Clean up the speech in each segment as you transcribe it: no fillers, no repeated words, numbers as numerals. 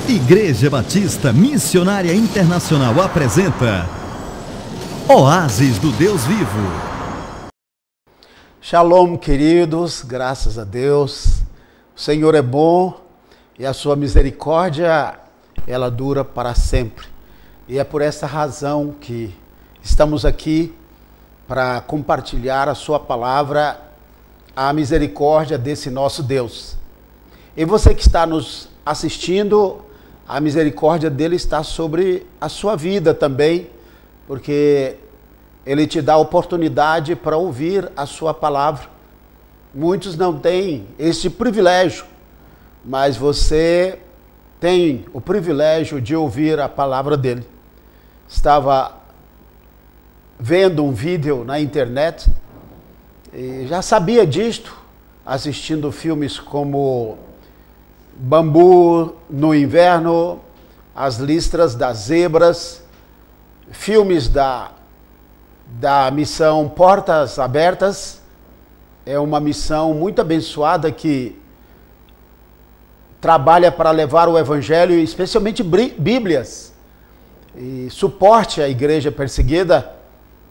Igreja Batista Missionária Internacional apresenta Oásis do Deus Vivo. Shalom, queridos, graças a Deus. O Senhor é bom e a sua misericórdia, ela dura para sempre. E é por essa razão que estamos aqui para compartilhar a sua palavra, a misericórdia desse nosso Deus. E você que está nos assistindo, a misericórdia dele está sobre a sua vida também, porque ele te dá a oportunidade para ouvir a sua palavra. Muitos não têm esse privilégio, mas você tem o privilégio de ouvir a palavra dele. Estava vendo um vídeo na internet e já sabia disto, assistindo filmes como Bambu no Inverno, As Listras das Zebras, filmes da missão Portas Abertas. É uma missão muito abençoada que trabalha para levar o Evangelho, especialmente Bíblias, e suporte à igreja perseguida.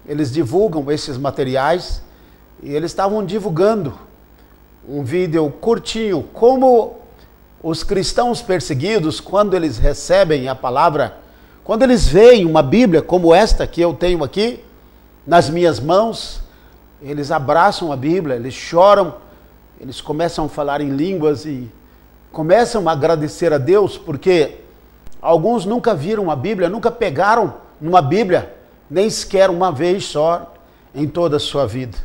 Eles divulgam esses materiais e eles estavam divulgando um vídeo curtinho, como os cristãos perseguidos, quando eles recebem a palavra, quando eles veem uma Bíblia como esta que eu tenho aqui nas minhas mãos, eles abraçam a Bíblia, eles choram, eles começam a falar em línguas e começam a agradecer a Deus, porque alguns nunca viram a Bíblia, nunca pegaram numa Bíblia, nem sequer uma vez só em toda a sua vida.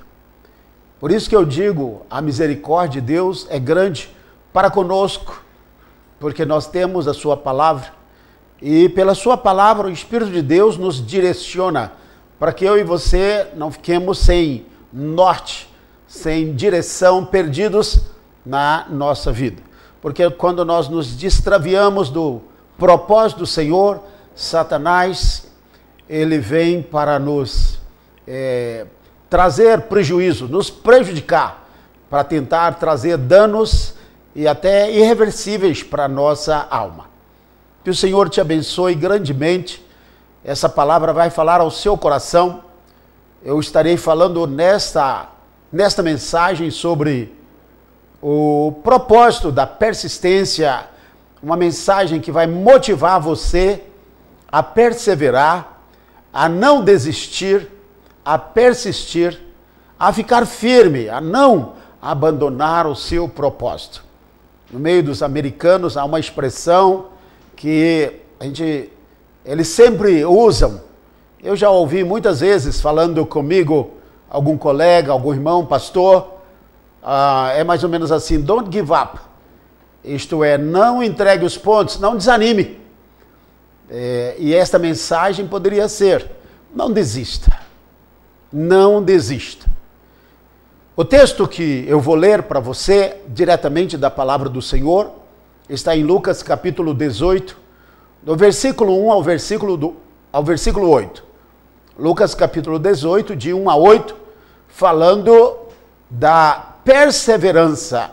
Por isso que eu digo, a misericórdia de Deus é grande para conosco, porque nós temos a sua palavra, e pela sua palavra o Espírito de Deus nos direciona, para que eu e você não fiquemos sem norte, sem direção, perdidos na nossa vida. Porque quando nós nos distraviamos do propósito do Senhor, Satanás, ele vem para nos trazer prejuízo, nos prejudicar, para tentar trazer danos e até irreversíveis para a nossa alma. Que o Senhor te abençoe grandemente. Essa palavra vai falar ao seu coração. Eu estarei falando nesta mensagem sobre o propósito da persistência, uma mensagem que vai motivar você a perseverar, a não desistir, a persistir, a ficar firme, a não abandonar o seu propósito. No meio dos americanos há uma expressão que eles sempre usam. Eu já ouvi muitas vezes falando comigo, algum colega, algum irmão, pastor, é mais ou menos assim: don't give up. Isto é, não entregue os pontos, não desanime. E esta mensagem poderia ser: não desista, não desista. O texto que eu vou ler para você, diretamente da palavra do Senhor, está em Lucas capítulo 18, do versículo 1 ao versículo 8. Lucas capítulo 18, de 1 a 8, falando da perseverança.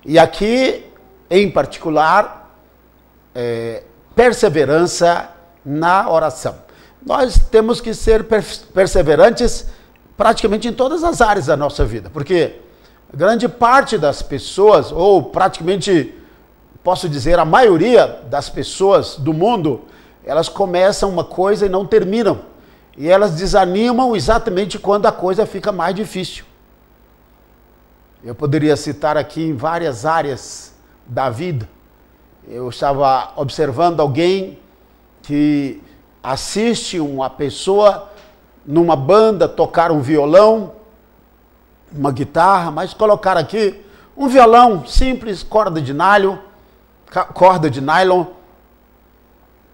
E aqui, em particular, perseverança na oração. Nós temos que ser perseverantes praticamente em todas as áreas da nossa vida, porque grande parte das pessoas, ou praticamente, posso dizer, a maioria das pessoas do mundo, elas começam uma coisa e não terminam. E elas desanimam exatamente quando a coisa fica mais difícil. Eu poderia citar aqui em várias áreas da vida. Eu estava observando alguém que assiste uma pessoa numa banda tocar um violão, uma guitarra, mas colocar aqui um violão simples, corda de nylon.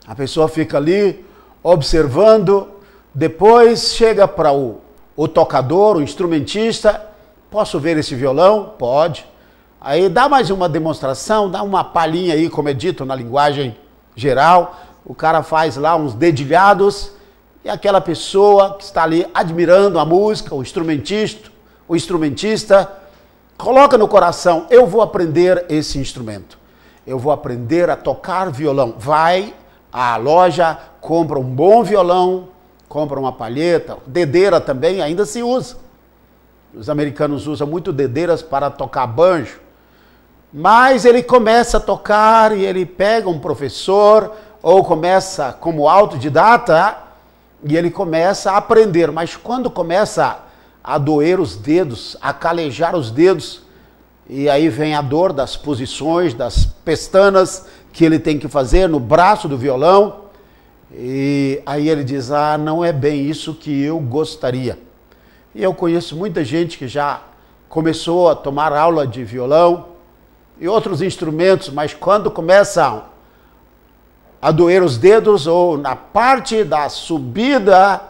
A pessoa fica ali observando, depois chega para o tocador, o instrumentista: posso ver esse violão? Pode. Aí dá mais uma demonstração, dá uma palhinha aí, como é dito na linguagem geral. O cara faz lá uns dedilhados e aquela pessoa que está ali admirando a música, o instrumentista, coloca no coração: eu vou aprender esse instrumento. eu vou aprender a tocar violão. Vai à loja, compra um bom violão, compra uma palheta, dedeira também ainda se usa. Os americanos usam muito dedeiras para tocar banjo. Mas ele começa a tocar e ele pega um professor ou começa como autodidata e ele começa a aprender. Mas quando começa a doer os dedos, a calejar os dedos, e aí vem a dor das posições, das pestanas que ele tem que fazer no braço do violão, e aí ele diz, não é bem isso que eu gostaria. E eu conheço muita gente que já começou a tomar aula de violão e outros instrumentos, mas quando começam a doer os dedos ou na parte da subida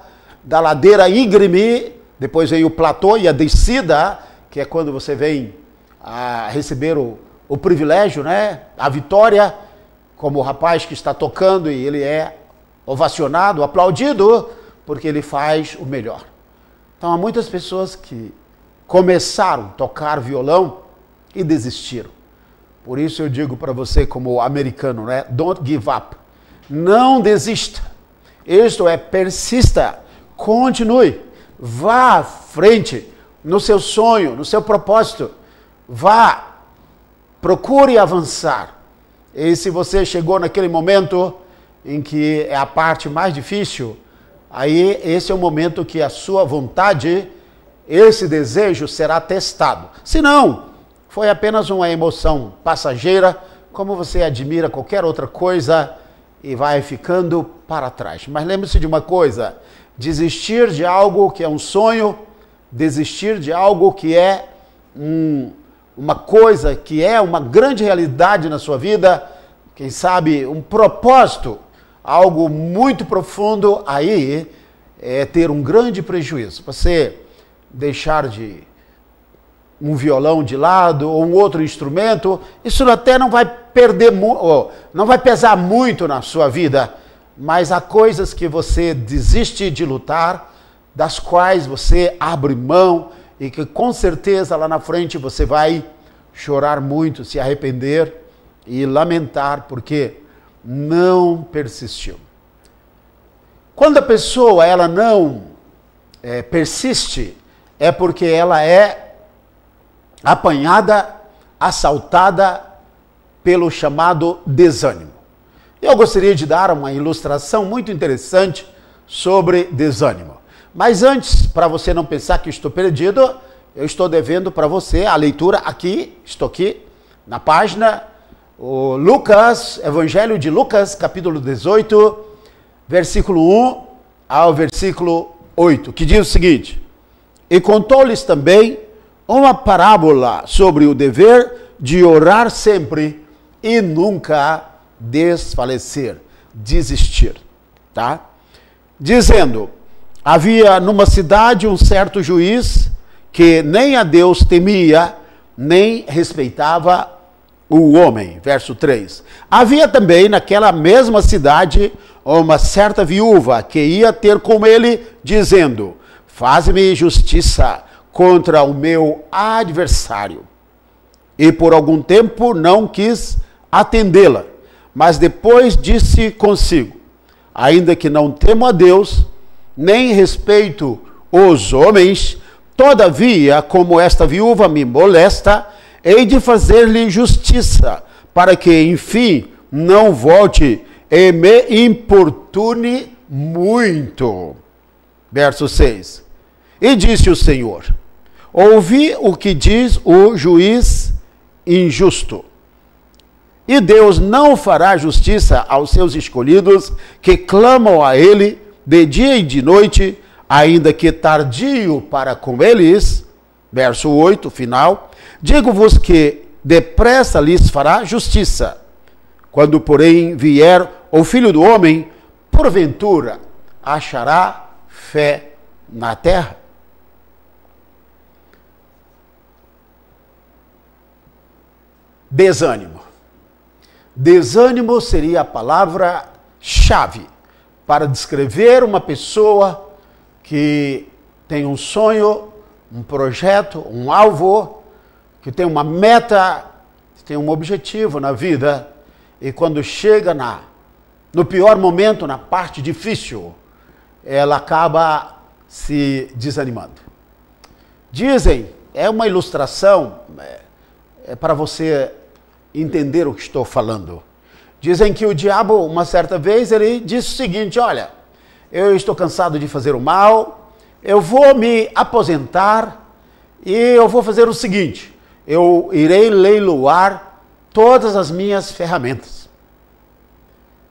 da ladeira íngreme, depois vem o platô e a descida, que é quando você vem a receber o privilégio, né? A vitória, como o rapaz que está tocando e ele é ovacionado, aplaudido, porque ele faz o melhor. Então há muitas pessoas que começaram a tocar violão e desistiram. Por isso eu digo para você como americano, né? Don't give up. Não desista. Isto é, persista, continue, vá à frente no seu sonho, no seu propósito. Vá, procure avançar. E se você chegou naquele momento em que é a parte mais difícil, aí esse é o momento que a sua vontade, esse desejo será testado. Se não, foi apenas uma emoção passageira, como você admira qualquer outra coisa e vai ficando para trás. Mas lembre-se de uma coisa, desistir de algo que é um sonho, desistir de algo que é uma coisa que é uma grande realidade na sua vida, quem sabe um propósito, algo muito profundo, aí é ter um grande prejuízo. Você deixar de um violão de lado ou um outro instrumento, isso até não vai não vai pesar muito na sua vida, mas há coisas que você desiste de lutar, das quais você abre mão e que com certeza lá na frente você vai chorar muito, se arrepender e lamentar porque não persistiu. Quando a pessoa ela não persiste, é porque ela é apanhada, assaltada pelo chamado desânimo. Eu gostaria de dar uma ilustração muito interessante sobre desânimo. Mas antes, para você não pensar que estou perdido, eu estou devendo para você a leitura aqui, estou aqui na página, o Lucas, Evangelho de Lucas, capítulo 18, versículo 1 ao versículo 8, que diz o seguinte: E contou-lhes também uma parábola sobre o dever de orar sempre e nunca desfalecer, desistir, tá? Dizendo, havia numa cidade um certo juiz que nem a Deus temia, nem respeitava o homem. Verso 3. Havia também naquela mesma cidade uma certa viúva que ia ter com ele, dizendo, faz-me justiça contra o meu adversário. E por algum tempo não quis atendê-la, mas depois disse consigo, ainda que não temo a Deus, nem respeito os homens, todavia, como esta viúva me molesta, hei de fazer-lhe justiça, para que, enfim, não volte e me importune muito. Verso 6. E disse o Senhor, ouvi o que diz o juiz injusto. E Deus não fará justiça aos seus escolhidos, que clamam a ele de dia e de noite, ainda que tardio para com eles. Verso 8, final. Digo-vos que depressa lhes fará justiça. Quando, porém, vier o Filho do Homem, porventura achará fé na terra? Desânimo. Desânimo seria a palavra-chave para descrever uma pessoa que tem um sonho, um projeto, um alvo, que tem uma meta, que tem um objetivo na vida, e quando chega no pior momento, na parte difícil, ela acaba se desanimando. Dizem, é uma ilustração, para você entender o que estou falando. Dizem que o diabo, uma certa vez, ele disse o seguinte: olha, eu estou cansado de fazer o mal, eu vou me aposentar e eu vou fazer o seguinte: eu irei leiloar todas as minhas ferramentas.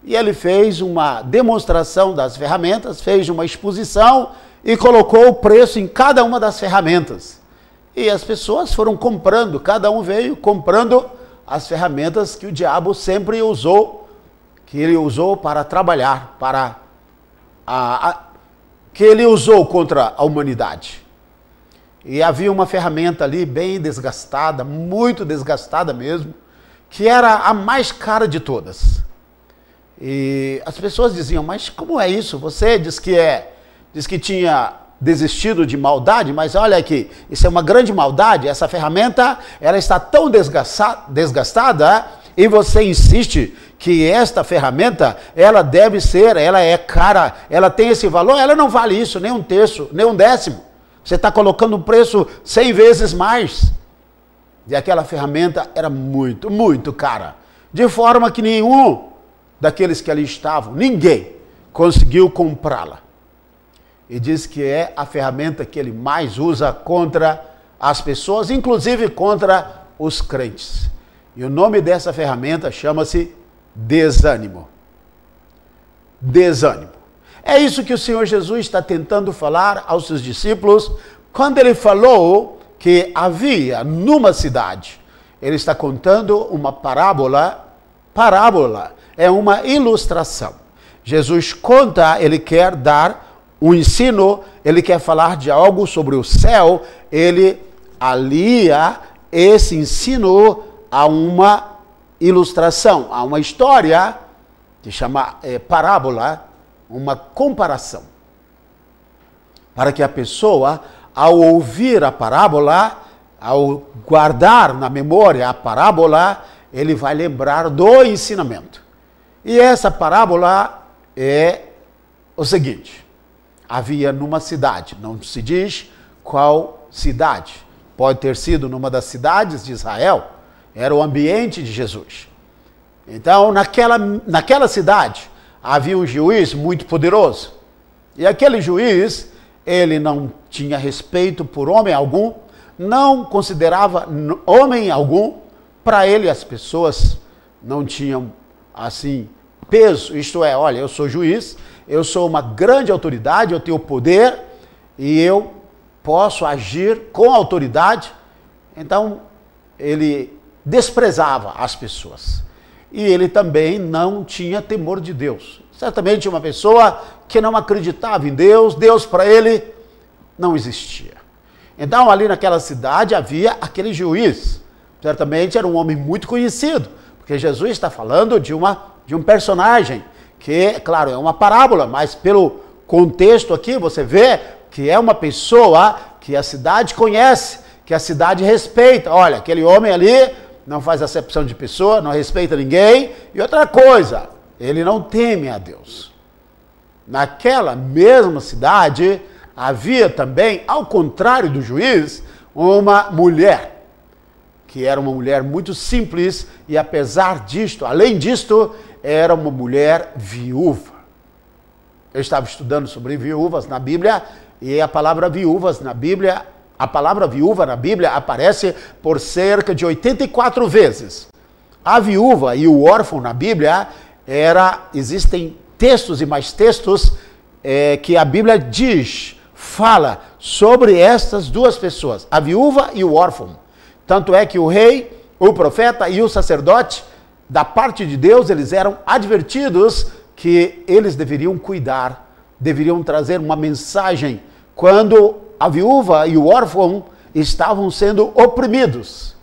E ele fez uma demonstração das ferramentas, fez uma exposição e colocou o preço em cada uma das ferramentas. E as pessoas foram comprando, cada um veio comprando as ferramentas que o diabo sempre usou, que ele usou para trabalhar, que ele usou contra a humanidade. E havia uma ferramenta ali bem desgastada, muito desgastada mesmo, que era a mais cara de todas. E as pessoas diziam: mas como é isso? Você diz que tinha desistido de maldade, mas olha aqui, isso é uma grande maldade. Essa ferramenta, ela está tão desgastada, e você insiste que esta ferramenta, ela deve ser, ela é cara, ela tem esse valor, ela não vale isso, nem um terço, nem um décimo. Você está colocando um preço 100 vezes mais. E aquela ferramenta era muito, muito cara. De forma que nenhum daqueles que ali estavam, ninguém conseguiu comprá-la. E diz que é a ferramenta que ele mais usa contra as pessoas, inclusive contra os crentes. E o nome dessa ferramenta chama-se desânimo. Desânimo. É isso que o Senhor Jesus está tentando falar aos seus discípulos quando ele falou que havia numa cidade. Ele está contando uma parábola. Parábola é uma ilustração. Jesus conta, ele quer dar um ensino, ele quer falar de algo sobre o céu, ele alia esse ensino a uma ilustração, a uma história, que chama parábola, uma comparação. Para que a pessoa, ao ouvir a parábola, ao guardar na memória a parábola, ele vai lembrar do ensinamento. E essa parábola é o seguinte: havia numa cidade, não se diz qual cidade, pode ter sido numa das cidades de Israel, era o ambiente de Jesus. Então, naquela cidade, havia um juiz muito poderoso. E aquele juiz, ele não tinha respeito por homem algum, não considerava homem algum. Para ele, as pessoas não tinham, assim, peso. Isto é, olha, eu sou juiz, eu sou uma grande autoridade, eu tenho poder e eu posso agir com autoridade. Então, ele desprezava as pessoas. E ele também não tinha temor de Deus. Certamente uma pessoa que não acreditava em Deus, Deus para ele não existia. Então, ali naquela cidade havia aquele juiz. Certamente era um homem muito conhecido, porque Jesus está falando de um personagem que, claro, é uma parábola, mas pelo contexto aqui você vê que é uma pessoa que a cidade conhece, que a cidade respeita. Olha, aquele homem ali não faz acepção de pessoa, não respeita ninguém. E outra coisa, ele não teme a Deus. Naquela mesma cidade havia também, ao contrário do juiz, uma mulher, que era uma mulher muito simples e, apesar disto, além disto, era uma mulher viúva. Eu estava estudando sobre viúvas na Bíblia, e a palavra viúvas na Bíblia, a palavra viúva na Bíblia aparece por cerca de 84 vezes. A viúva e o órfão na Bíblia existem textos e mais textos que a Bíblia fala sobre estas duas pessoas, a viúva e o órfão. Tanto é que o rei, o profeta e o sacerdote, da parte de Deus, eles eram advertidos que eles deveriam cuidar, deveriam trazer uma mensagem quando a viúva e o órfão estavam sendo oprimidos.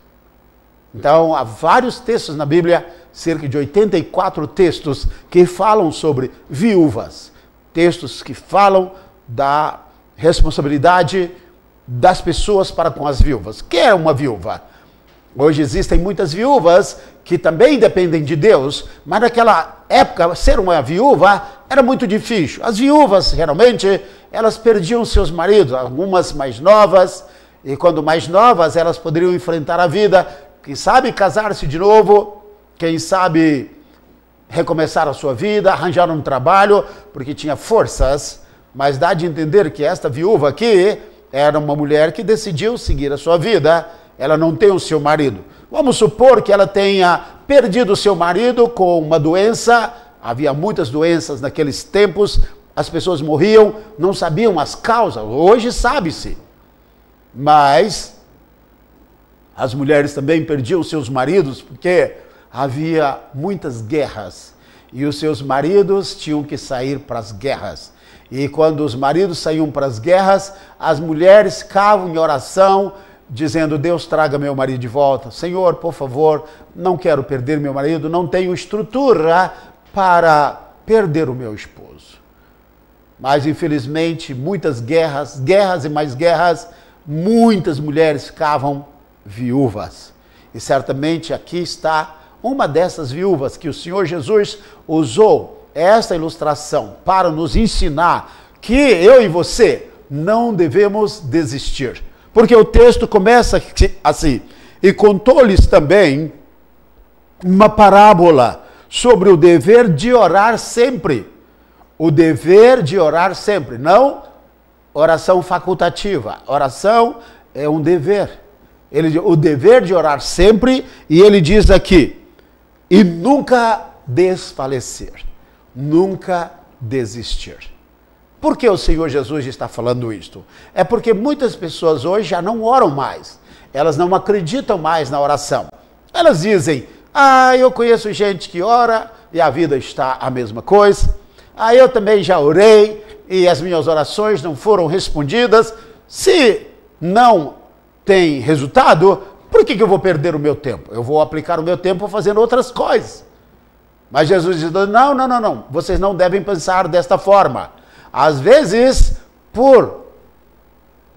Então, há vários textos na Bíblia, cerca de 84 textos, que falam sobre viúvas. Textos que falam da responsabilidade das pessoas para com as viúvas. O que é uma viúva? Hoje existem muitas viúvas que também dependem de Deus, mas naquela época ser uma viúva era muito difícil. As viúvas, geralmente, elas perdiam seus maridos, algumas mais novas, e quando mais novas elas poderiam enfrentar a vida, quem sabe casar-se de novo, quem sabe recomeçar a sua vida, arranjar um trabalho, porque tinha forças, mas dá de entender que esta viúva aqui era uma mulher que decidiu seguir a sua vida, ela não tem o seu marido. Vamos supor que ela tenha perdido o seu marido com uma doença, havia muitas doenças naqueles tempos, as pessoas morriam, não sabiam as causas, hoje sabe-se. Mas as mulheres também perdiam seus maridos porque havia muitas guerras e os seus maridos tinham que sair para as guerras. E quando os maridos saíam para as guerras, as mulheres ficavam em oração, dizendo: Deus, traga meu marido de volta. Senhor, por favor, não quero perder meu marido, não tenho estrutura para perder o meu esposo. Mas, infelizmente, muitas guerras, guerras e mais guerras, muitas mulheres ficavam viúvas. E certamente aqui está uma dessas viúvas que o Senhor Jesus usou esta ilustração para nos ensinar que eu e você não devemos desistir. Porque o texto começa assim: e contou-lhes também uma parábola sobre o dever de orar sempre. O dever de orar sempre, não oração facultativa. Oração é um dever. O dever de orar sempre, e ele diz aqui: e nunca desfalecer, nunca desistir. Por que o Senhor Jesus está falando isto? É porque muitas pessoas hoje já não oram mais. Elas não acreditam mais na oração. Elas dizem: eu conheço gente que ora e a vida está a mesma coisa. Eu também já orei e as minhas orações não foram respondidas. Se não tem resultado, por que eu vou perder o meu tempo? Eu vou aplicar o meu tempo fazendo outras coisas. Mas Jesus diz: não. Vocês não devem pensar desta forma. Às vezes, por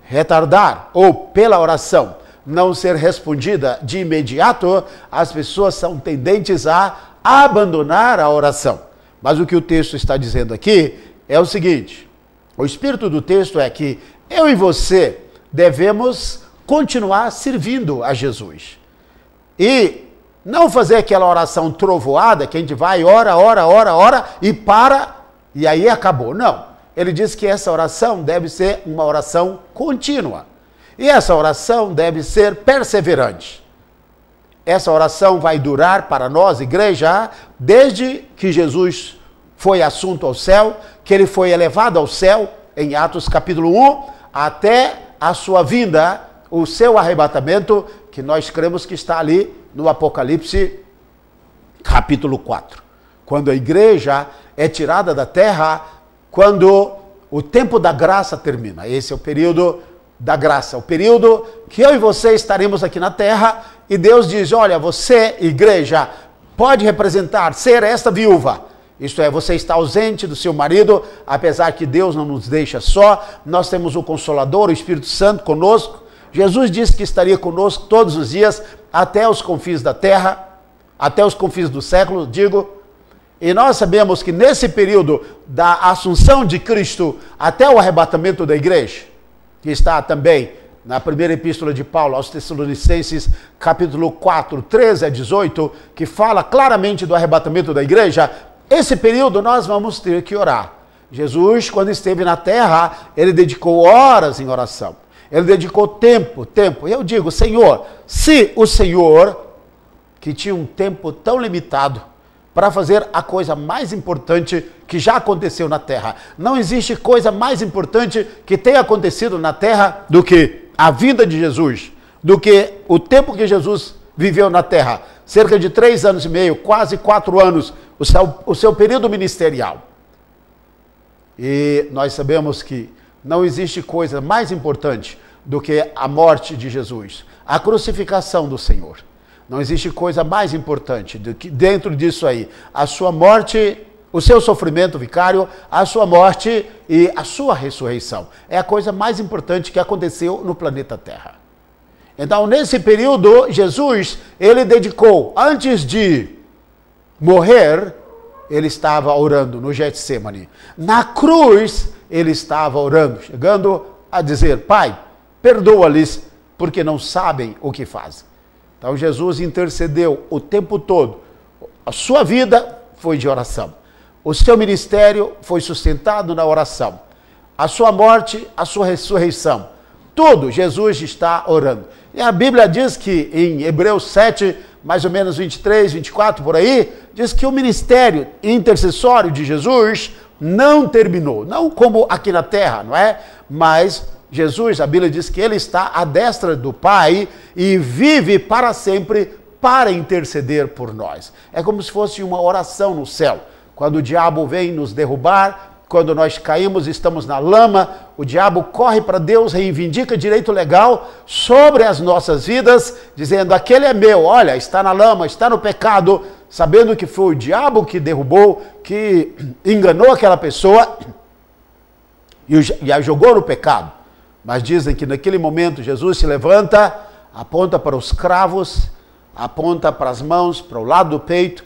retardar ou pela oração não ser respondida de imediato, as pessoas são tendentes a abandonar a oração. Mas o que o texto está dizendo aqui é o seguinte: o espírito do texto é que eu e você devemos continuar servindo a Jesus. E não fazer aquela oração trovoada, que a gente vai, ora, e para, e aí acabou. Não. Ele diz que essa oração deve ser uma oração contínua. E essa oração deve ser perseverante. Essa oração vai durar para nós, igreja, desde que Jesus foi assunto ao céu, que ele foi elevado ao céu, em Atos capítulo 1, até a sua vinda, o seu arrebatamento, que nós cremos que está ali no Apocalipse capítulo 4. Quando a igreja é tirada da terra, quando o tempo da graça termina. Esse é o período da graça, o período que eu e você estaremos aqui na terra, e Deus diz: olha, você, igreja, pode representar, ser esta viúva. Isto é, você está ausente do seu marido, apesar que Deus não nos deixa só, nós temos o Consolador, o Espírito Santo conosco. Jesus disse que estaria conosco todos os dias, até os confins da terra, até os confins do século, digo. E nós sabemos que nesse período da assunção de Cristo até o arrebatamento da igreja, que está também na primeira epístola de Paulo aos Tessalonicenses, capítulo 4, 13 a 18, que fala claramente do arrebatamento da igreja, esse período nós vamos ter que orar. Jesus, quando esteve na terra, ele dedicou horas em oração. Ele dedicou tempo. E eu digo: Senhor, se o Senhor, que tinha um tempo tão limitado para fazer a coisa mais importante que já aconteceu na terra, não existe coisa mais importante que tenha acontecido na terra do que a vida de Jesus, do que o tempo que Jesus viveu na terra, cerca de 3 anos e meio, quase 4 anos, o seu período ministerial. E nós sabemos que não existe coisa mais importante do que a morte de Jesus, a crucificação do Senhor. Não existe coisa mais importante do que dentro disso aí, a sua morte, o seu sofrimento vicário, a sua morte e a sua ressurreição. É a coisa mais importante que aconteceu no planeta Terra. Então, nesse período, Jesus, ele dedicou, antes de morrer, ele estava orando no Getsemane. Na cruz, ele estava orando, chegando a dizer, Pai, perdoa-lhes, porque não sabem o que fazem. Então, Jesus intercedeu o tempo todo. A sua vida foi de oração. O seu ministério foi sustentado na oração. A sua morte, a sua ressurreição. Tudo, Jesus está orando. E a Bíblia diz que em Hebreus 7, mais ou menos 23, 24, por aí, diz que o ministério intercessório de Jesus não terminou. Não como aqui na terra, não é? Mas Jesus, a Bíblia diz que ele está à destra do Pai e vive para sempre para interceder por nós. É como se fosse uma oração no céu. Quando o diabo vem nos derrubar, quando nós caímos, estamos na lama, o diabo corre para Deus, reivindica direito legal sobre as nossas vidas, dizendo, aquele é meu, olha, está na lama, está no pecado, sabendo que foi o diabo que derrubou, que enganou aquela pessoa e a jogou no pecado. Mas dizem que naquele momento Jesus se levanta, aponta para os cravos, aponta para as mãos, para o lado do peito,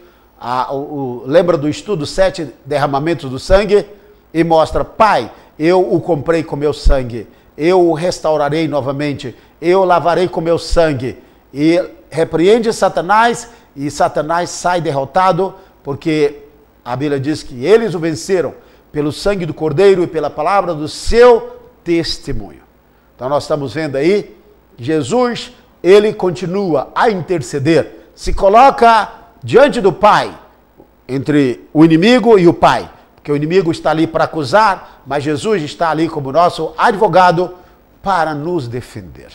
lembra do estudo 7 derramamentos do sangue, e mostra, Pai, eu o comprei com meu sangue, eu o restaurarei novamente, eu lavarei com meu sangue, e repreende Satanás, e Satanás sai derrotado, porque a Bíblia diz que eles o venceram pelo sangue do Cordeiro e pela palavra do seu testemunho. Então nós estamos vendo aí, Jesus, ele continua a interceder, se coloca diante do Pai, entre o inimigo e o Pai, porque o inimigo está ali para acusar, mas Jesus está ali como nosso advogado para nos defender.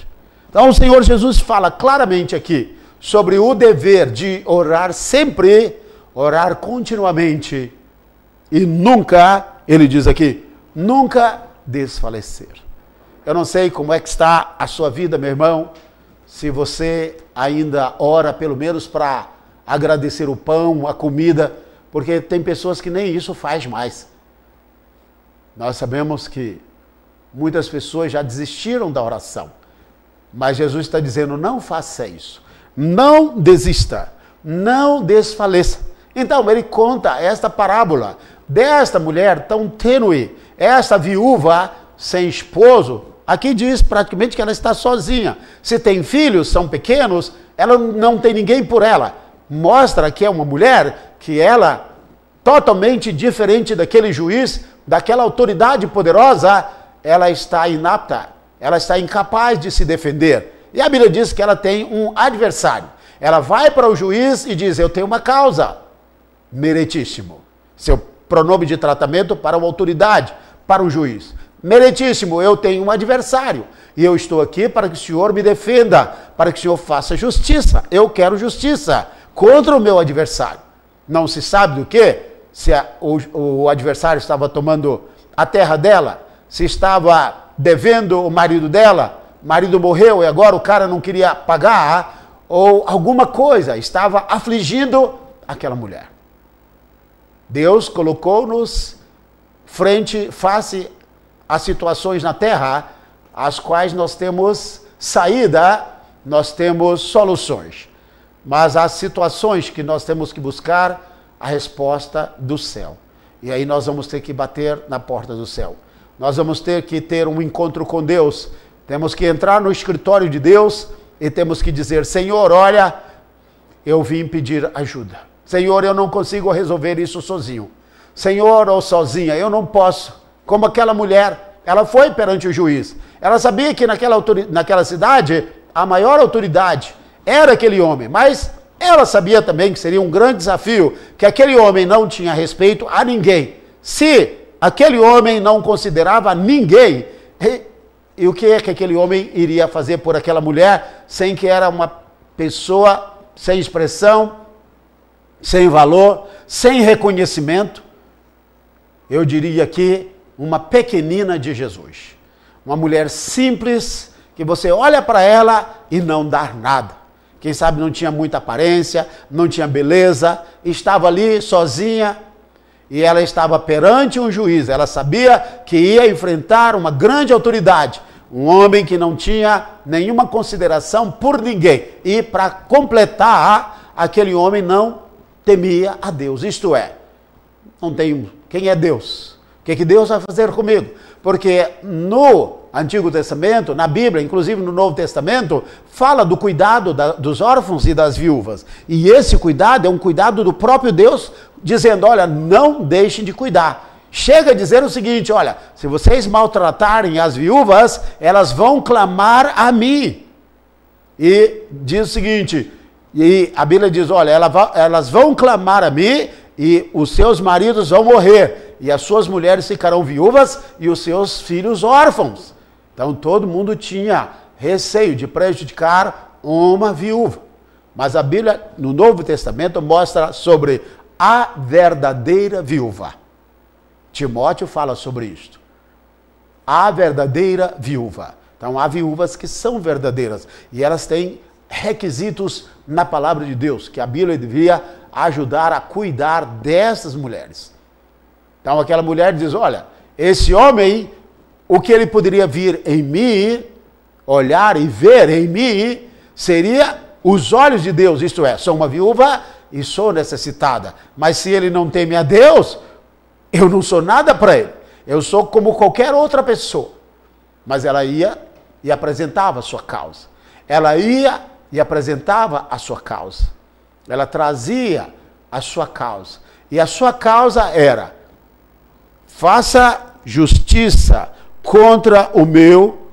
Então o Senhor Jesus fala claramente aqui sobre o dever de orar sempre, orar continuamente e nunca, ele diz aqui, nunca desfalecer. Eu não sei como é que está a sua vida, meu irmão, se você ainda ora pelo menos para agradecer o pão, a comida, porque tem pessoas que nem isso faz mais. Nós sabemos que muitas pessoas já desistiram da oração, mas Jesus está dizendo, não faça isso, não desista, não desfaleça. Então ele conta esta parábola desta mulher tão tênue, esta viúva sem esposo. Aqui diz praticamente que ela está sozinha. Se tem filhos, são pequenos, ela não tem ninguém por ela. Mostra que é uma mulher que ela, totalmente diferente daquele juiz, daquela autoridade poderosa, ela está inapta, ela está incapaz de se defender. E a Bíblia diz que ela tem um adversário. Ela vai para o juiz e diz, eu tenho uma causa, meritíssimo. Seu pronome de tratamento para uma autoridade, para o juiz. Meritíssimo, eu tenho um adversário e eu estou aqui para que o Senhor me defenda, para que o Senhor faça justiça. Eu quero justiça contra o meu adversário. Não se sabe do que, se o adversário estava tomando a terra dela, se estava devendo o marido dela, o marido morreu e agora o cara não queria pagar, ou alguma coisa, estava afligindo aquela mulher. Deus colocou-nos face a situações na terra, as quais nós temos saída, nós temos soluções. Mas há situações que nós temos que buscar a resposta do céu. E aí nós vamos ter que bater na porta do céu. Nós vamos ter que ter um encontro com Deus. Temos que entrar no escritório de Deus e temos que dizer, Senhor, olha, eu vim pedir ajuda. Senhor, eu não consigo resolver isso sozinho. Senhor, ou sozinha, eu não posso. Como aquela mulher, ela foi perante o juiz. Ela sabia que naquela cidade, a maior autoridade era aquele homem, mas ela sabia também que seria um grande desafio, que aquele homem não tinha respeito a ninguém. Se aquele homem não considerava ninguém, e o que é que aquele homem iria fazer por aquela mulher, sem que era uma pessoa sem expressão, sem valor, sem reconhecimento? Eu diria que uma pequenina de Jesus. Uma mulher simples, que você olha para ela e não dá nada. Quem sabe não tinha muita aparência, não tinha beleza, estava ali sozinha e ela estava perante um juiz. Ela sabia que ia enfrentar uma grande autoridade, Um homem que não tinha nenhuma consideração por ninguém. E para completar, aquele homem não temia a Deus. Isto é, não tem quem é Deus? O que Deus vai fazer comigo? Porque no Antigo Testamento, na Bíblia, inclusive no Novo Testamento, fala do cuidado dos órfãos e das viúvas. E esse cuidado é um cuidado do próprio Deus, dizendo, olha, não deixem de cuidar. Chega a dizer o seguinte, olha, se vocês maltratarem as viúvas, elas vão clamar a mim. E diz o seguinte, e a Bíblia diz, olha, elas vão clamar a mim e os seus maridos vão morrer. E as suas mulheres ficarão viúvas e os seus filhos órfãos. Então todo mundo tinha receio de prejudicar uma viúva. Mas a Bíblia, no Novo Testamento, mostra sobre a verdadeira viúva. Timóteo fala sobre isto. A verdadeira viúva. Então há viúvas que são verdadeiras. E elas têm requisitos na palavra de Deus, que a Bíblia devia ajudar a cuidar dessas mulheres. Então aquela mulher diz, olha, esse homem, o que ele poderia vir em mim, olhar e ver em mim, seria os olhos de Deus, isto é, sou uma viúva e sou necessitada. Mas se ele não teme a Deus, eu não sou nada para ele. Eu sou como qualquer outra pessoa. Mas ela ia e apresentava a sua causa. Ela ia e apresentava a sua causa. Ela trazia a sua causa. E a sua causa era: faça justiça contra o meu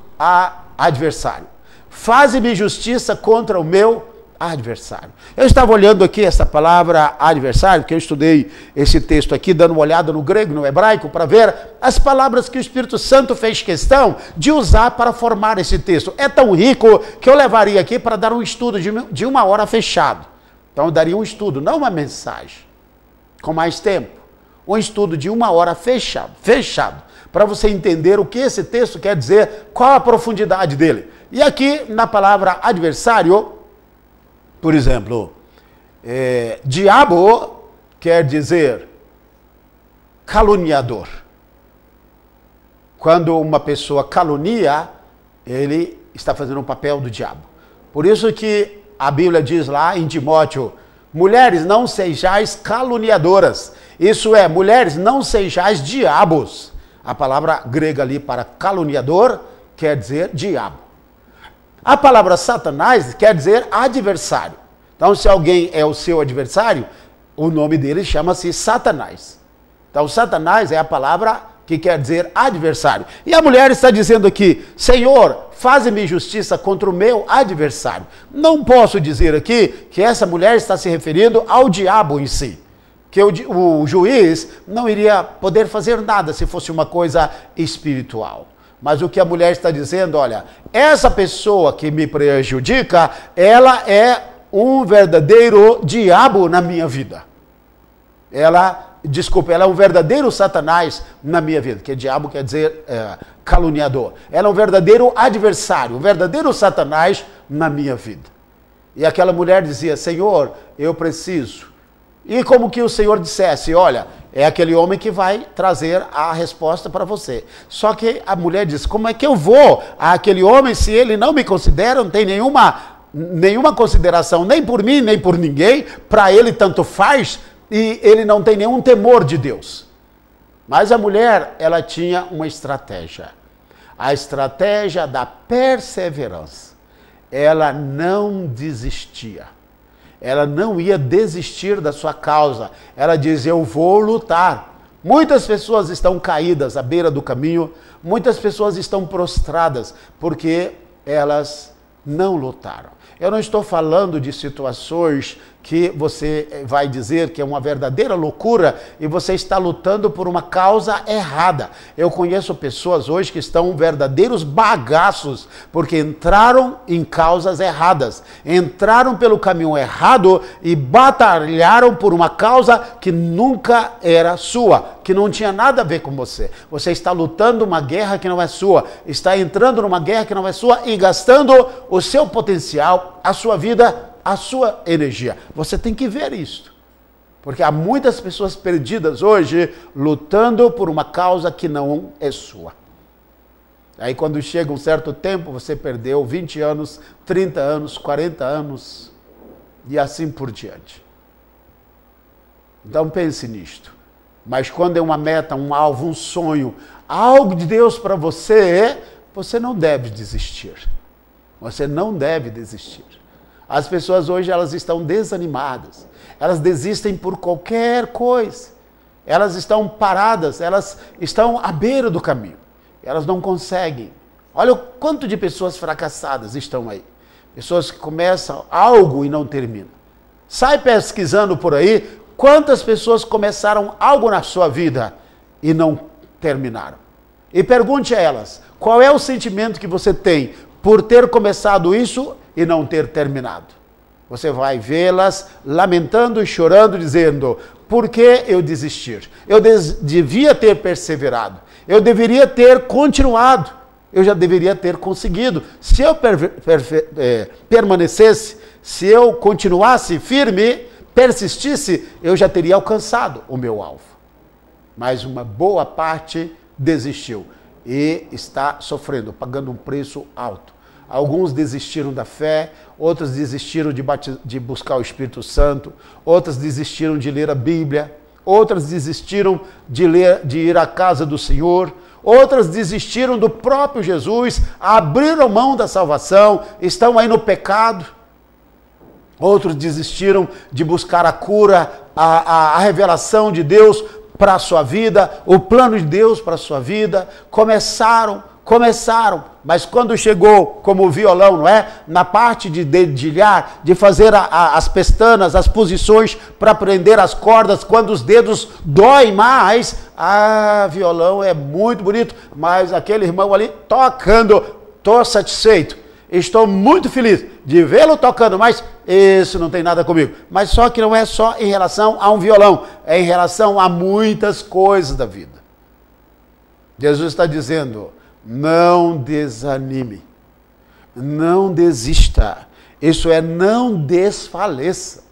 adversário. Faze-me justiça contra o meu adversário. Eu estava olhando aqui essa palavra adversário, porque eu estudei esse texto aqui, dando uma olhada no grego, no hebraico, para ver as palavras que o Espírito Santo fez questão de usar para formar esse texto. É tão rico que eu levaria aqui para dar um estudo de 1 hora fechado. Então eu daria um estudo, não uma mensagem, com mais tempo. Um estudo de 1 hora fechado, para você entender o que esse texto quer dizer, qual a profundidade dele. E aqui, na palavra adversário, por exemplo, diabo quer dizer caluniador. Quando uma pessoa calunia, ele está fazendo um papel do diabo. Por isso que a Bíblia diz lá em Timóteo, mulheres, não sejais caluniadoras. Isso é, mulheres, não sejais diabos. A palavra grega ali para caluniador quer dizer diabo. A palavra Satanás quer dizer adversário. Então, se alguém é o seu adversário, o nome dele chama-se Satanás. Então, Satanás é a palavra que quer dizer adversário. E a mulher está dizendo aqui, Senhor, faze-me justiça contra o meu adversário. Não posso dizer aqui que essa mulher está se referindo ao diabo em si. Que o juiz não iria poder fazer nada se fosse uma coisa espiritual. Mas o que a mulher está dizendo, olha, essa pessoa que me prejudica, ela é um verdadeiro diabo na minha vida. Ela é um verdadeiro Satanás na minha vida, que diabo quer dizer caluniador. Ela é um verdadeiro adversário, um verdadeiro Satanás na minha vida. E aquela mulher dizia, Senhor, eu preciso. E como que o Senhor dissesse, olha, é aquele homem que vai trazer a resposta para você. Só que a mulher diz, como é que eu vou àquele homem se ele não me considera, não tem nenhuma consideração nem por mim, nem por ninguém, para ele tanto faz, e ele não tem nenhum temor de Deus. Mas a mulher, ela tinha uma estratégia. A estratégia da perseverança. Ela não desistia. Ela não ia desistir da sua causa. Ela diz, eu vou lutar. Muitas pessoas estão caídas à beira do caminho. Muitas pessoas estão prostradas porque elas não lutaram. Eu não estou falando de situações que você vai dizer que é uma verdadeira loucura e você está lutando por uma causa errada. Eu conheço pessoas hoje que estão verdadeiros bagaços porque entraram em causas erradas, entraram pelo caminho errado e batalharam por uma causa que nunca era sua, que não tinha nada a ver com você. Você está lutando uma guerra que não é sua, está entrando numa guerra que não é sua e gastando o seu potencial, a sua vida, a sua energia. Você tem que ver isso. Porque há muitas pessoas perdidas hoje lutando por uma causa que não é sua. Aí quando chega um certo tempo, você perdeu 20 anos, 30 anos, 40 anos e assim por diante. Então pense nisto. Mas quando é uma meta, um alvo, um sonho, algo de Deus para você, você não deve desistir. Você não deve desistir. As pessoas hoje, elas estão desanimadas. Elas desistem por qualquer coisa. Elas estão paradas, elas estão à beira do caminho. Elas não conseguem. Olha o quanto de pessoas fracassadas estão aí. Pessoas que começam algo e não terminam. Sai pesquisando por aí quantas pessoas começaram algo na sua vida e não terminaram. E pergunte a elas, qual é o sentimento que você tem por ter começado isso e não ter terminado? Você vai vê-las lamentando e chorando, dizendo, por que eu desistir? Eu devia ter perseverado. Eu deveria ter continuado. Eu já deveria ter conseguido. Se eu permanecesse, se eu continuasse firme, persistisse, eu já teria alcançado o meu alvo. Mas uma boa parte desistiu e está sofrendo, pagando um preço alto. Alguns desistiram da fé, outros desistiram de buscar o Espírito Santo, outros desistiram de ler a Bíblia, outras desistiram de ir à casa do Senhor, outras desistiram do próprio Jesus, abriram mão da salvação, estão aí no pecado. Outros desistiram de buscar a cura, a revelação de Deus para a sua vida, o plano de Deus para a sua vida. Começaram, mas quando chegou como o violão, não é? Na parte de dedilhar, de fazer as pestanas, as posições para prender as cordas, quando os dedos doem mais, violão é muito bonito, mas aquele irmão ali tocando, estou satisfeito. Estou muito feliz de vê-lo tocando, mas isso não tem nada comigo. Mas só que não é só em relação a um violão, é em relação a muitas coisas da vida. Jesus está dizendo, não desanime, não desista. Isso é não desfaleça.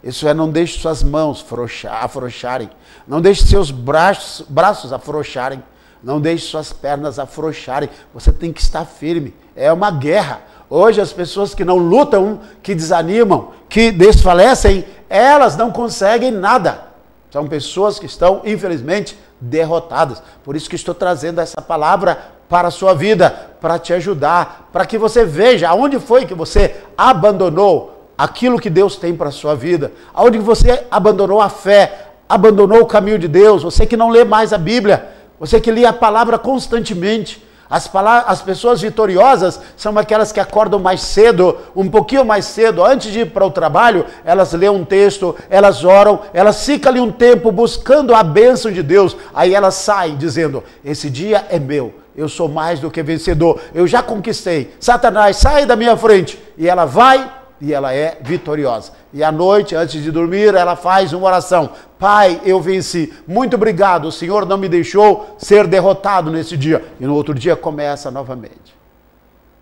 Isso é não deixe suas mãos afrouxarem, não deixe seus braços afrouxarem. Não deixe suas pernas afrouxarem. Você tem que estar firme. É uma guerra. Hoje as pessoas que não lutam, que desanimam, que desfalecem, elas não conseguem nada. São pessoas que estão, infelizmente, derrotadas. Por isso que estou trazendo essa palavra para a sua vida, para te ajudar, para que você veja aonde foi que você abandonou aquilo que Deus tem para a sua vida, aonde você abandonou a fé, abandonou o caminho de Deus, você que não lê mais a Bíblia, você que lê a palavra constantemente. As pessoas vitoriosas são aquelas que acordam mais cedo, um pouquinho mais cedo, antes de ir para o trabalho, elas lêem um texto, elas oram, elas ficam ali um tempo buscando a bênção de Deus, aí elas saem dizendo, esse dia é meu, eu sou mais do que vencedor, eu já conquistei, Satanás, sai da minha frente, e ela vai e ela é vitoriosa. E à noite, antes de dormir, ela faz uma oração. Pai, eu venci. Muito obrigado. O Senhor não me deixou ser derrotado nesse dia. E no outro dia começa novamente.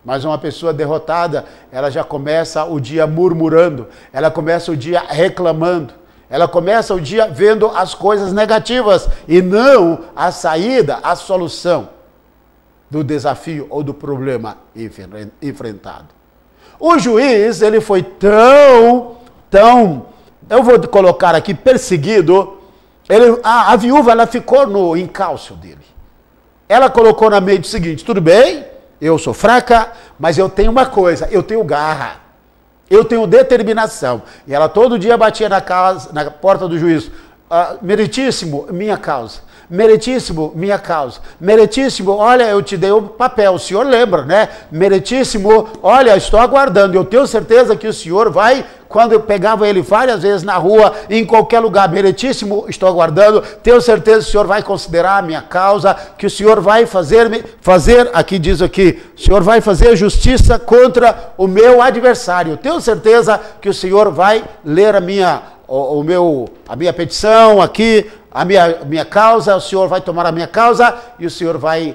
Mas uma pessoa derrotada, ela já começa o dia murmurando. Ela começa o dia reclamando. Ela começa o dia vendo as coisas negativas e não a saída, a solução do desafio ou do problema enfrentado. O juiz, ele foi tão, eu vou colocar aqui, perseguido. A viúva, ela ficou no encalço dele. Ela colocou na mente o seguinte, tudo bem, eu sou fraca, mas eu tenho uma coisa, eu tenho garra, eu tenho determinação. E ela todo dia batia na porta do juiz, meritíssimo, minha causa. Meritíssimo, minha causa. Meritíssimo, olha, eu te dei o papel, o senhor lembra, né? Meritíssimo, olha, estou aguardando, eu tenho certeza que o senhor vai, quando eu pegava ele várias vezes na rua, em qualquer lugar, meritíssimo, estou aguardando, tenho certeza que o senhor vai considerar a minha causa, que o senhor vai aqui diz aqui, o senhor vai fazer justiça contra o meu adversário, tenho certeza que o senhor vai ler a minha petição aqui, a minha causa, o senhor vai tomar a minha causa e o senhor vai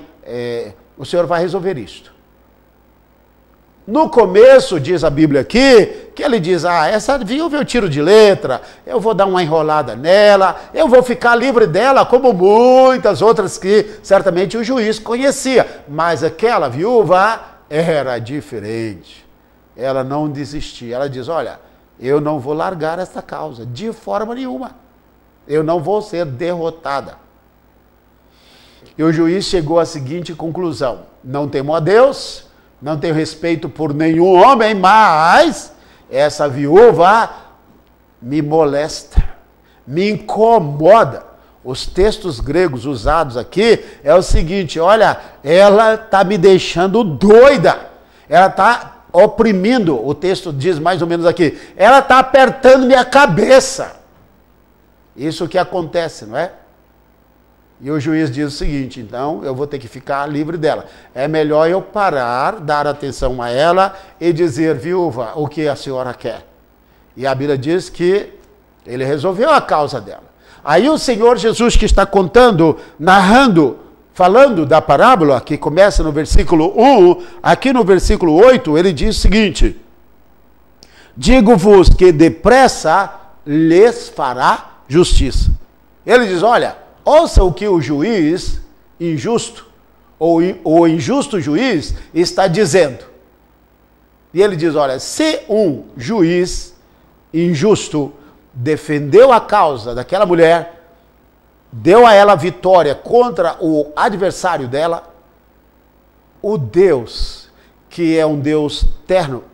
resolver isto. No começo, diz a Bíblia aqui, que ele diz, essa viúva eu tiro de letra, eu vou dar uma enrolada nela, eu vou ficar livre dela, como muitas outras que certamente o juiz conhecia. Mas aquela viúva era diferente. Ela não desistia. Ela diz, olha, eu não vou largar essa causa, de forma nenhuma. Eu não vou ser derrotada. E o juiz chegou à seguinte conclusão: não temo a Deus, não tenho respeito por nenhum homem, mas essa viúva me molesta, me incomoda. Os textos gregos usados aqui é o seguinte, olha, ela está me deixando doida, ela está oprimindo, o texto diz mais ou menos aqui, ela está apertando minha cabeça. Isso que acontece, não é? E o juiz diz o seguinte, então eu vou ter que ficar livre dela. É melhor eu parar, dar atenção a ela e dizer, viúva, o que a senhora quer? E a Bíblia diz que ele resolveu a causa dela. Aí o Senhor Jesus, que está contando, narrando, falando da parábola, que começa no versículo 1, aqui no versículo 8, ele diz o seguinte, digo-vos que depressa lhes fará justiça. Ele diz, olha, ouça o que o juiz injusto, ou o injusto juiz, está dizendo. E ele diz, olha, se um juiz injusto defendeu a causa daquela mulher, deu a ela vitória contra o adversário dela, o Deus, que é um Deus terno,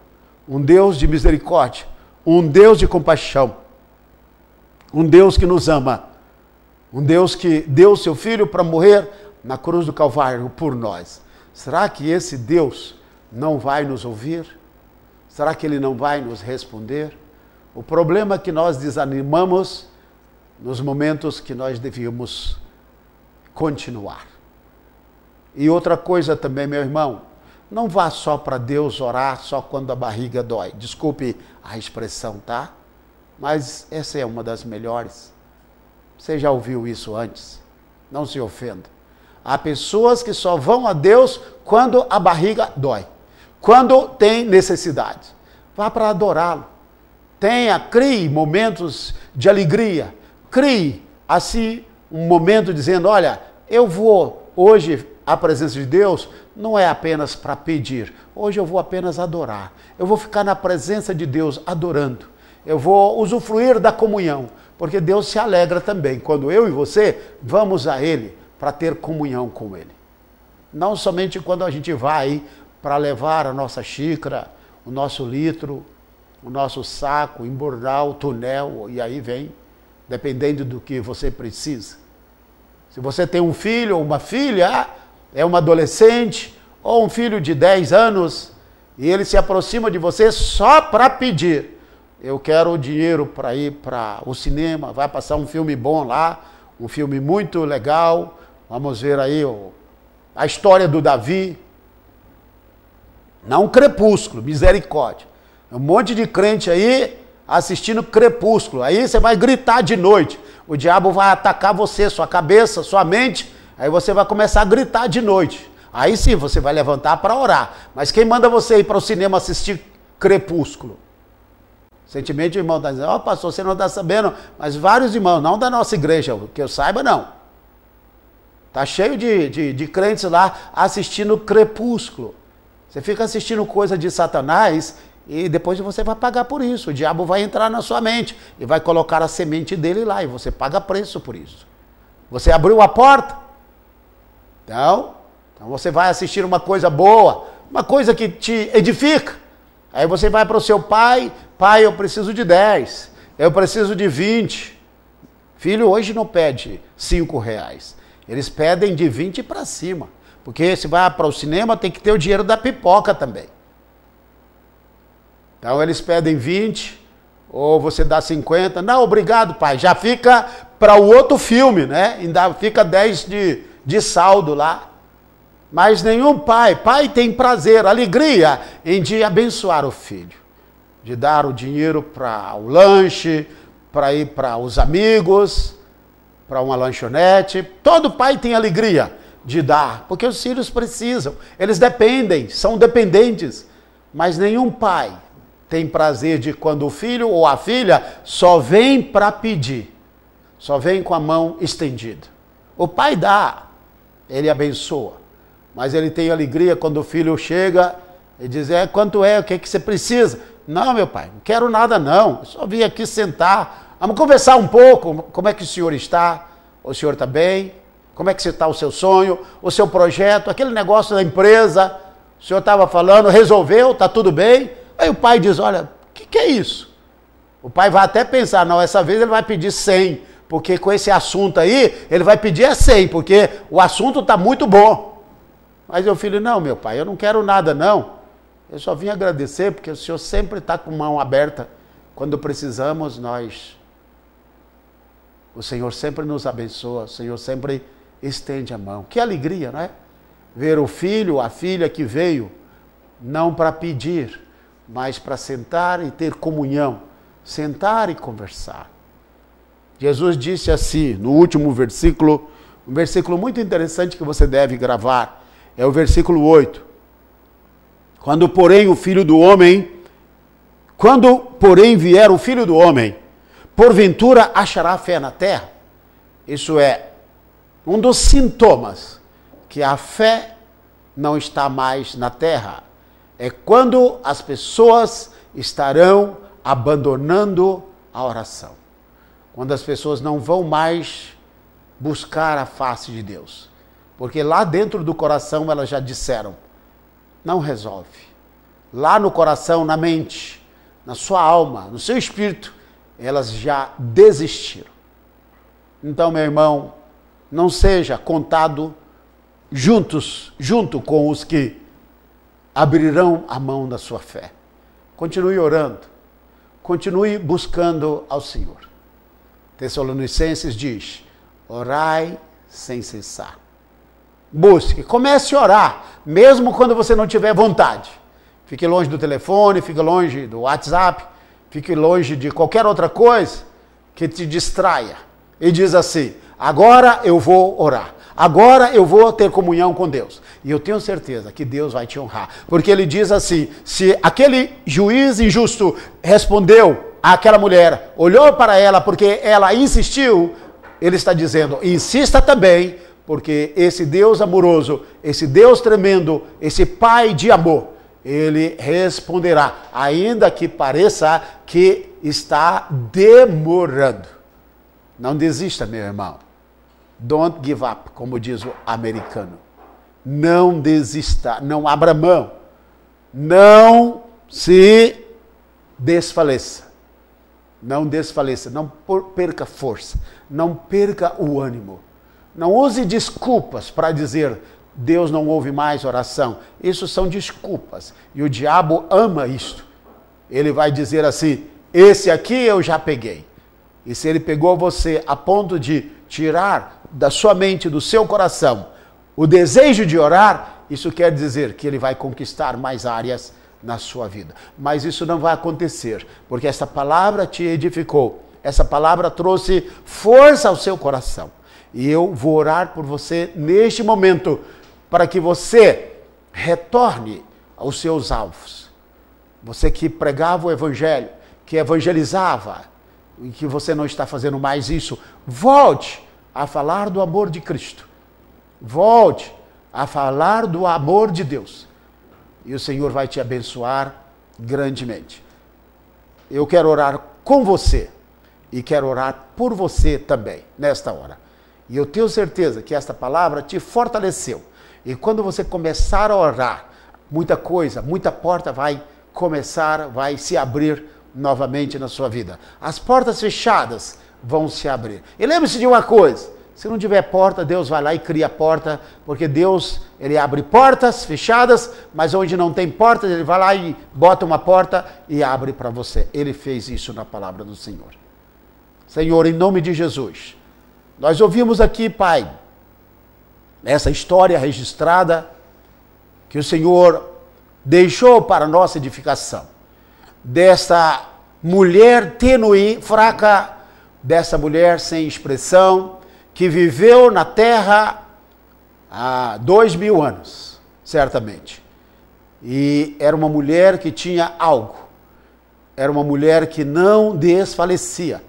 um Deus de misericórdia, um Deus de compaixão, um Deus que nos ama, um Deus que deu seu Filho para morrer na cruz do Calvário por nós. Será que esse Deus não vai nos ouvir? Será que Ele não vai nos responder? O problema é que nós desanimamos nos momentos que nós devíamos continuar. E outra coisa também, meu irmão, não vá só para Deus orar só quando a barriga dói. Desculpe a expressão, tá? Mas essa é uma das melhores. Você já ouviu isso antes? Não se ofenda. Há pessoas que só vão a Deus quando a barriga dói, quando tem necessidade. Vá para adorá-lo. Crie momentos de alegria. Crie, assim, um momento dizendo, olha, eu vou hoje à presença de Deus, não é apenas para pedir. Hoje eu vou apenas adorar. Eu vou ficar na presença de Deus adorando. Eu vou usufruir da comunhão, porque Deus se alegra também quando eu e você vamos a Ele para ter comunhão com Ele. Não somente quando a gente vai para levar a nossa xícara, o nosso litro, o nosso saco, embordar o tonel, e aí vem, dependendo do que você precisa. Se você tem um filho ou uma filha, é uma adolescente, ou um filho de 10 anos, e ele se aproxima de você só para pedir, eu quero dinheiro para ir para o cinema, vai passar um filme bom lá, um filme muito legal, vamos ver aí a história do Davi, não Crepúsculo, misericórdia. Um monte de crente aí assistindo Crepúsculo, aí você vai gritar de noite, o diabo vai atacar você, sua cabeça, sua mente, aí você vai começar a gritar de noite. Aí sim, você vai levantar para orar. Mas quem manda você ir para o cinema assistir Crepúsculo? Recentemente o irmão está dizendo, pastor, você não está sabendo, mas vários irmãos, não da nossa igreja, que eu saiba não. Está cheio de crentes lá assistindo Crepúsculo. Você fica assistindo coisa de Satanás e depois você vai pagar por isso. O diabo vai entrar na sua mente e vai colocar a semente dele lá e você paga preço por isso. Você abriu a porta? Então você vai assistir uma coisa boa, uma coisa que te edifica. Aí você vai para o seu pai, pai, eu preciso de 10, eu preciso de 20. Filho hoje não pede R$5, eles pedem de 20 para cima. Porque se vai para o cinema tem que ter o dinheiro da pipoca também. Então eles pedem 20, ou você dá 50. Não, obrigado pai, já fica para o outro filme, né? Ainda fica 10 de saldo lá. Mas nenhum pai tem prazer, alegria em de abençoar o filho. De dar o dinheiro para o lanche, para ir para os amigos, para uma lanchonete. Todo pai tem alegria de dar, porque os filhos precisam. Eles dependem, são dependentes. Mas nenhum pai tem prazer de quando o filho ou a filha só vem para pedir, só vem com a mão estendida. O pai dá, ele abençoa, mas ele tem alegria quando o filho chega e diz, quanto é, o que você precisa? Não, meu pai, não quero nada não, eu só vim aqui sentar, vamos conversar um pouco, como é que o senhor está? O senhor está bem? Como é que está o seu sonho, o seu projeto, aquele negócio da empresa, o senhor estava falando, resolveu, está tudo bem? Aí o pai diz, olha, o que é isso? O pai vai até pensar, não, essa vez ele vai pedir 100, porque com esse assunto aí, ele vai pedir 100, porque o assunto está muito bom. Mas o filho, não, meu pai, eu não quero nada não, eu só vim agradecer, porque o senhor sempre está com mão aberta, quando precisamos o Senhor sempre nos abençoa, o Senhor sempre estende a mão. Que alegria, não é? Ver o filho, a filha que veio, não para pedir, mas para sentar e ter comunhão, sentar e conversar. Jesus disse assim, no último versículo, um versículo muito interessante que você deve gravar, é o versículo 8. Quando, porém, vier o Filho do Homem, porventura achará fé na terra? Isso é um dos sintomas que a fé não está mais na terra. É quando as pessoas estarão abandonando a oração. Quando as pessoas não vão mais buscar a face de Deus. Porque lá dentro do coração elas já disseram, não resolve. Lá no coração, na mente, na sua alma, no seu espírito, elas já desistiram. Então, meu irmão, não seja contado junto com os que abrirão a mão da sua fé. Continue orando, continue buscando ao Senhor. Tessalonicenses diz, orai sem cessar. Busque, comece a orar, mesmo quando você não tiver vontade. Fique longe do telefone, fique longe do WhatsApp, fique longe de qualquer outra coisa que te distraia. E diz assim, agora eu vou orar. Agora eu vou ter comunhão com Deus. E eu tenho certeza que Deus vai te honrar. Porque ele diz assim, se aquele juiz injusto respondeu àquela mulher, olhou para ela porque ela insistiu, ele está dizendo, insista também, porque esse Deus amoroso, esse Deus tremendo, esse Pai de amor, ele responderá, ainda que pareça que está demorando. Não desista, meu irmão. Don't give up, como diz o americano. Não desista, não abra mão. Não se desfaleça. Não desfaleça, não perca força, não perca o ânimo. Não use desculpas para dizer, Deus não ouve mais oração. Isso são desculpas. E o diabo ama isto. Ele vai dizer assim, esse aqui eu já peguei. E se ele pegou você a ponto de tirar da sua mente, do seu coração, o desejo de orar, isso quer dizer que ele vai conquistar mais áreas na sua vida. Mas isso não vai acontecer, porque essa palavra te edificou. Essa palavra trouxe força ao seu coração. E eu vou orar por você neste momento, para que você retorne aos seus alvos. Você que pregava o evangelho, que evangelizava, e que você não está fazendo mais isso, volte a falar do amor de Cristo. Volte a falar do amor de Deus. E o Senhor vai te abençoar grandemente. Eu quero orar com você e quero orar por você também, nesta hora. E eu tenho certeza que esta palavra te fortaleceu. E quando você começar a orar, muita coisa, muita porta vai se abrir novamente na sua vida. As portas fechadas vão se abrir. E lembre-se de uma coisa, se não tiver porta, Deus vai lá e cria a porta, porque Deus, ele abre portas fechadas, mas onde não tem porta, ele vai lá e bota uma porta e abre para você. Ele fez isso na palavra do Senhor. Senhor, em nome de Jesus, nós ouvimos aqui, Pai, essa história registrada que o Senhor deixou para nossa edificação, dessa mulher tênue, fraca, dessa mulher sem expressão, que viveu na terra há 2000 anos, certamente. E era uma mulher que tinha algo. Era uma mulher que não desfalecia.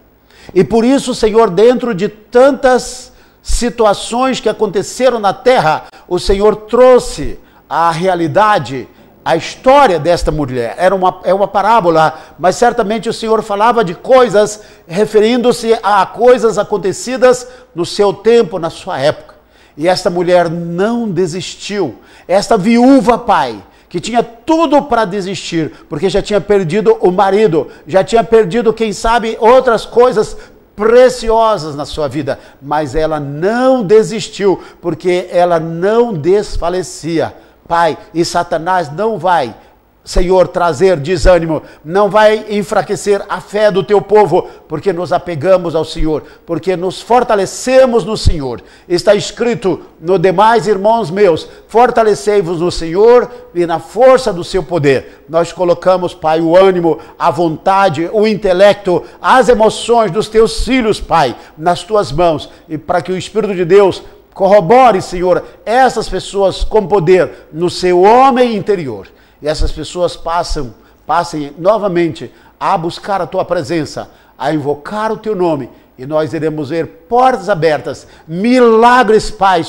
E por isso, Senhor, dentro de tantas situações que aconteceram na terra, o Senhor trouxe a realidade, a história desta mulher. É uma parábola, mas certamente o Senhor falava de coisas referindo-se a coisas acontecidas no seu tempo, na sua época. E esta mulher não desistiu. Esta viúva, Pai, que tinha tudo para desistir, porque já tinha perdido o marido, já tinha perdido, quem sabe, outras coisas preciosas na sua vida, mas ela não desistiu, porque ela não desfalecia. Pai, e Satanás não vai, Senhor, trazer desânimo, não vai enfraquecer a fé do teu povo, porque nos apegamos ao Senhor, porque nos fortalecemos no Senhor. Está escrito no demais, irmãos meus, fortalecei-vos no Senhor e na força do seu poder. Nós colocamos, Pai, o ânimo, a vontade, o intelecto, as emoções dos teus filhos, Pai, nas tuas mãos, e para que o Espírito de Deus corrobore, Senhor, essas pessoas com poder no seu homem interior. E essas pessoas passem novamente a buscar a tua presença, a invocar o teu nome, e nós iremos ver portas abertas, milagres, Pai,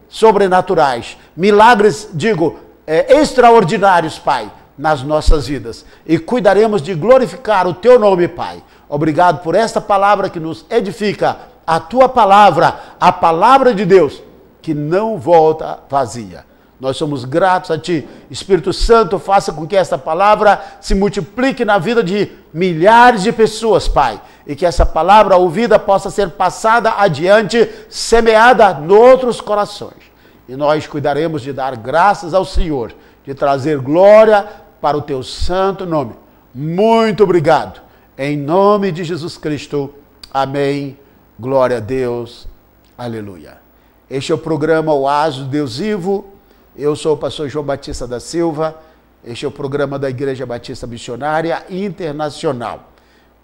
sobrenaturais, milagres, extraordinários, Pai, nas nossas vidas. E cuidaremos de glorificar o teu nome, Pai. Obrigado por esta palavra que nos edifica, a tua palavra, a palavra de Deus, que não volta vazia. Nós somos gratos a Ti. Espírito Santo, faça com que esta palavra se multiplique na vida de milhares de pessoas, Pai. E que essa palavra ouvida possa ser passada adiante, semeada em outros corações. E nós cuidaremos de dar graças ao Senhor, de trazer glória para o Teu santo nome. Muito obrigado. Em nome de Jesus Cristo. Amém. Glória a Deus. Aleluia. Este é o programa Oásis do Deus Vivo. Eu sou o pastor João Batista da Silva. Este é o programa da Igreja Batista Missionária Internacional,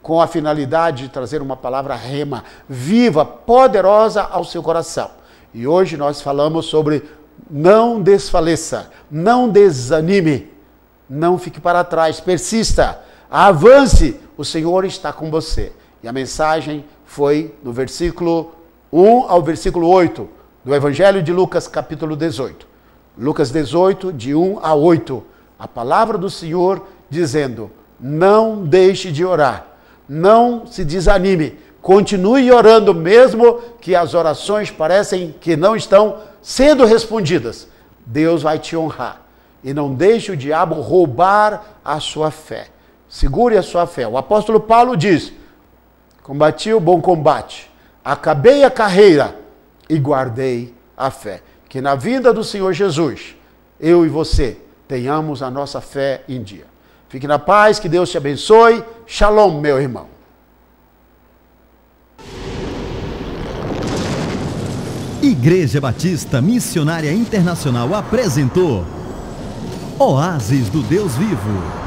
com a finalidade de trazer uma palavra rema, viva, poderosa ao seu coração. E hoje nós falamos sobre não desfaleça, não desanime, não fique para trás, persista, avance, o Senhor está com você. E a mensagem foi no versículo 1 ao versículo 8 do Evangelho de Lucas, capítulo 18. Lucas 18, de 1 a 8, a palavra do Senhor dizendo: não deixe de orar, não se desanime, continue orando mesmo que as orações parecem que não estão sendo respondidas. Deus vai te honrar e não deixe o diabo roubar a sua fé. Segure a sua fé. O apóstolo Paulo diz: combati o bom combate, acabei a carreira e guardei a fé. Que na vinda do Senhor Jesus, eu e você tenhamos a nossa fé em dia. Fique na paz, que Deus te abençoe. Shalom, meu irmão. Igreja Batista Missionária Internacional apresentou Oásis do Deus Vivo.